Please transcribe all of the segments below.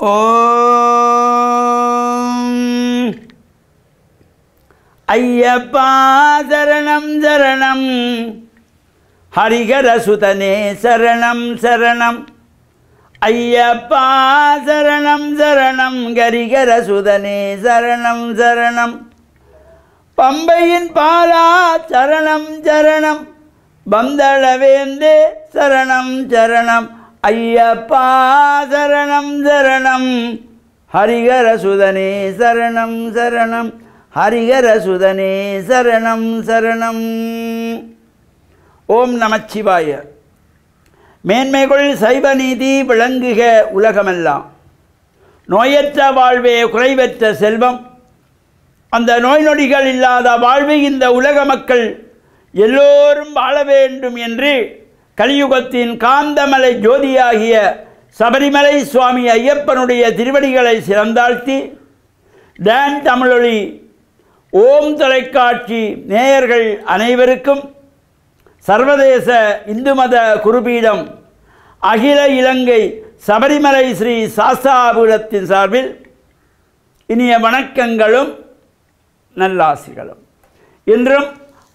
ஓம் ஐயப்பா சரணம் சரணம் ஹரிஹர சுதனே சரணம் சரணம் ஐயப்பா சரணம் சரணம் ஹரிஹர சுதனே சரணம் சரணம் பம்பையின் பாலா சரணம் சரணம் பந்தளவேந்தே சரணம் சரணம் ஐயப்பா சரணம் சரணம் ஹரிஹர சுதனே சரணம் சரணம் ஹரிஹர சுதனே சரணம் சரணம். ஓம் நமச்சிவாய. மேன்மைகள் சைவ நீதி விளங்குக உலகமெல்லாம். நோயற்ற வாழ்வே குறைவற்ற செல்வம். அந்த நோய் நொடிகள் இல்லாத வாழ்வை இந்த உலக மக்கள் எல்லோரும் வாழ வேண்டும் என்று கலியுகத்தின் காந்தமலை ஜோதியாகிய சபரிமலை சுவாமி ஐயப்பனுடைய திருவடிகளை சிறந்தாழ்த்தி டான் தமிழொலி ஓம் தொலைக்காட்சி நேயர்கள் அனைவருக்கும் சர்வதேச இந்து மத குருபீடம் அகில இலங்கை சபரிமலை ஸ்ரீ சாஸ்தாபுரத்தின் சார்பில் இனிய வணக்கங்களும் நல்லாசிகளும். இன்றும்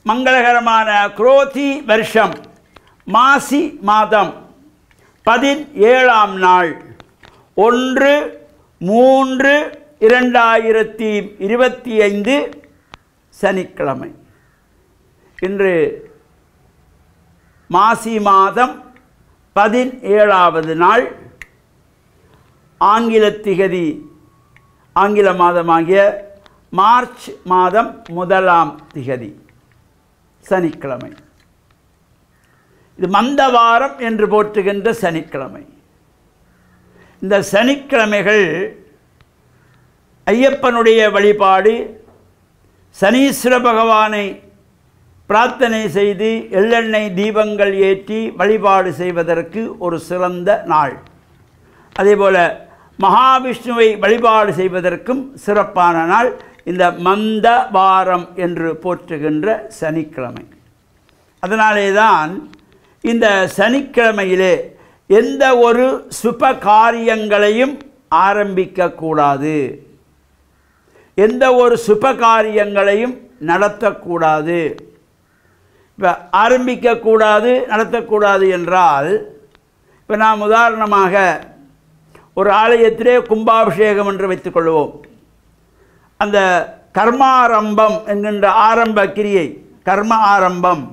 மங்களகரமான குரோதி வருஷம் மாசி மாதம் 17ஆம் நாள் 1/3/2025 சனிக்கிழமை. இன்று மாசி மாதம் 17வது நாள். ஆங்கில திகதி ஆங்கில மாதமாகிய மார்ச் மாதம் 1ஆம் திகதி சனிக்கிழமை. இது மந்தவாரம் என்று போற்றுகின்ற சனிக்கிழமை. இந்த சனிக்கிழமைகள் ஐயப்பனுடைய வழிபாடு, சனீஸ்வர பகவானை பிரார்த்தனை செய்து எள்ளெண்ணெய் தீபங்கள் ஏற்றி வழிபாடு செய்வதற்கு ஒரு சிறந்த நாள். அதேபோல் மகாவிஷ்ணுவை வழிபாடு செய்வதற்கும் சிறப்பான நாள் இந்த மந்த வாரம் என்று போற்றுகின்ற சனிக்கிழமை. அதனாலே தான் இந்த சனிக்கிழமையிலே எந்த ஒரு சுப காரியங்களையும் ஆரம்பிக்கக்கூடாது, எந்த ஒரு சுப காரியங்களையும் நடத்தக்கூடாது. இப்போ ஆரம்பிக்கக்கூடாது, நடத்தக்கூடாது என்றால், இப்போ நாம் உதாரணமாக ஒரு ஆலயத்திலே கும்பாபிஷேகம் என்று வைத்துக்கொள்வோம். அந்த கர்மாரம்பம் என்கின்ற ஆரம்ப கிரியை, கர்ம ஆரம்பம்,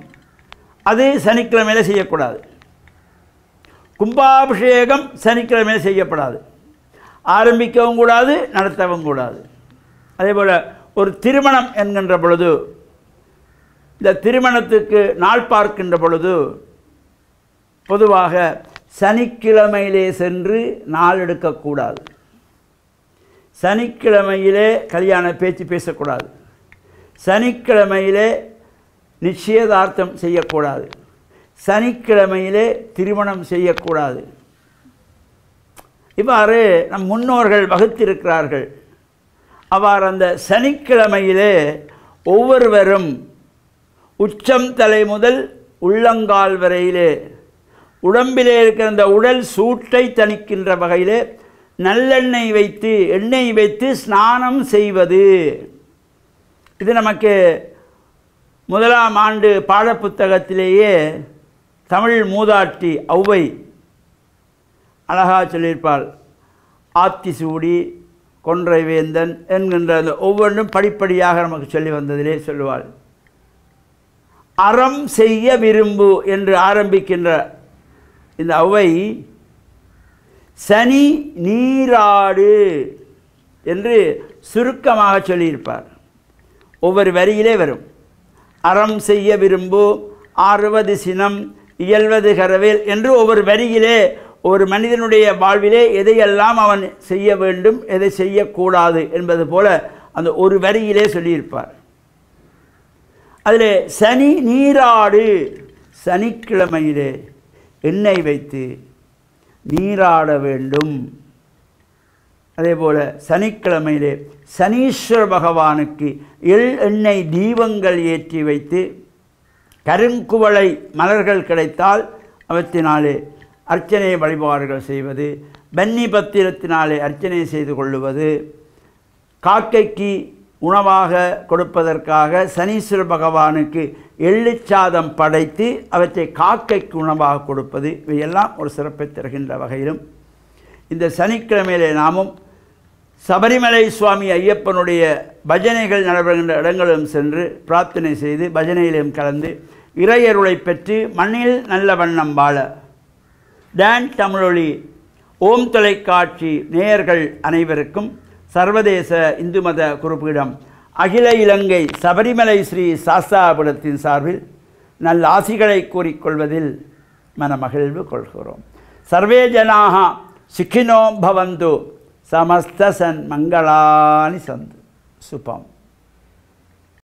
அது சனிக்கிழமையில் செய்யக்கூடாது. கும்பாபிஷேகம் சனிக்கிழமையில் செய்யப்படாது. ஆரம்பிக்கவும் கூடாது, நடத்தவும் கூடாது. அதேபோல் ஒரு திருமணம் என்கின்ற பொழுது, இந்த திருமணத்துக்கு நாள் பார்க்கின்ற பொழுது பொதுவாக சனிக்கிழமையிலே சென்று நாள் எடுக்கக்கூடாது. சனிக்கிழமையிலே கல்யாண பேச்சு பேசக்கூடாது. சனிக்கிழமையிலே நிச்சயதார்த்தம் செய்யக்கூடாது. சனிக்கிழமையிலே திருமணம் செய்யக்கூடாது. இவ்வாறு நம் முன்னோர்கள் வகுத்திருக்கிறார்கள். அவ்வாறு அந்த சனிக்கிழமையிலே ஒவ்வொருவரும் உச்சம் தலை முதல் உள்ளங்கால் வரையிலே உடம்பிலே இருக்கிற அந்த உடல் சூட்டை தணிக்கின்ற வகையிலே நல்லெண்ணெய் வைத்து, எண்ணெய் வைத்து ஸ்நானம் செய்வது. இது நமக்கு 1ஆம் ஆண்டு பாடப்புத்தகத்திலேயே தமிழ் மூதாட்டி ஔவை அழகாக சொல்லியிருப்பாள். ஆத்தி சூடி கொன்றை வேந்தன் என்கின்ற அந்த ஒவ்வொன்றும் படிப்படியாக நமக்கு சொல்லி வந்ததிலே சொல்லுவாள். அறம் செய்ய விரும்பு என்று ஆரம்பிக்கின்ற இந்த ஔவை சனி நீராடு என்று சுருக்கமாக சொல்லியிருப்பார். ஒவ்வொரு வரியிலே வரும். அறம் செய்ய விரும்பு, ஆறுவது சினம், இயல்வது கரவேல் என்று ஒவ்வொரு வரியிலே ஒரு மனிதனுடைய வாழ்விலே எதையெல்லாம் அவன் செய்ய வேண்டும், எதை செய்யக்கூடாது என்பது போல அந்த ஒரு வரியிலே சொல்லியிருப்பார். அதில் சனி நீராடு, சனிக்கிழமையிலே எண்ணெய் வைத்து நீராட வேண்டும். அதேபோல் சனிக்கிழமையிலே சனீஸ்வர பகவானுக்கு எண்ணெய் தீபங்கள் ஏற்றி வைத்து கருங்குவளை மலர்கள் கிடைத்தால் அவற்றினாலே அர்ச்சனை வழிபாடுகள் செய்வது, பன்னி பத்திரத்தினாலே அர்ச்சனை செய்து கொள்ளுவது, காக்கைக்கு உணவாக கொடுப்பதற்காக சனீஸ்வர பகவானுக்கு எள்ளுச்சாதம் படைத்து அவற்றை காக்கைக்கு உணவாக கொடுப்பது, இவையெல்லாம் ஒரு சிறப்பை தருகின்ற வகையிலும் இந்த சனிக்கிழமையிலே நாமும் சபரிமலை சுவாமி ஐயப்பனுடைய பஜனைகள் நடைபெறுகின்ற இடங்களும் சென்று பிரார்த்தனை செய்து பஜனையிலும் கலந்து இறையருளை பெற்று மண்ணில் நல்ல வண்ணம் வாழ டான் தமிழொலி ஓம் தொலைக்காட்சி நேயர்கள் அனைவருக்கும் சர்வதேச இந்து மத குறிப்பீடம் அகில இலங்கை சபரிமலை ஸ்ரீ சாஸ்தாபுரத்தின் சார்பில் நல்ல ஆசிகளை கூறிக்கொள்வதில் மனமகிழ்வு கொள்கிறோம். சர்வே ஜனாக சுகினோ பவந்து, சமஸ்த சன் மங்களானி சந்து. சுபம்.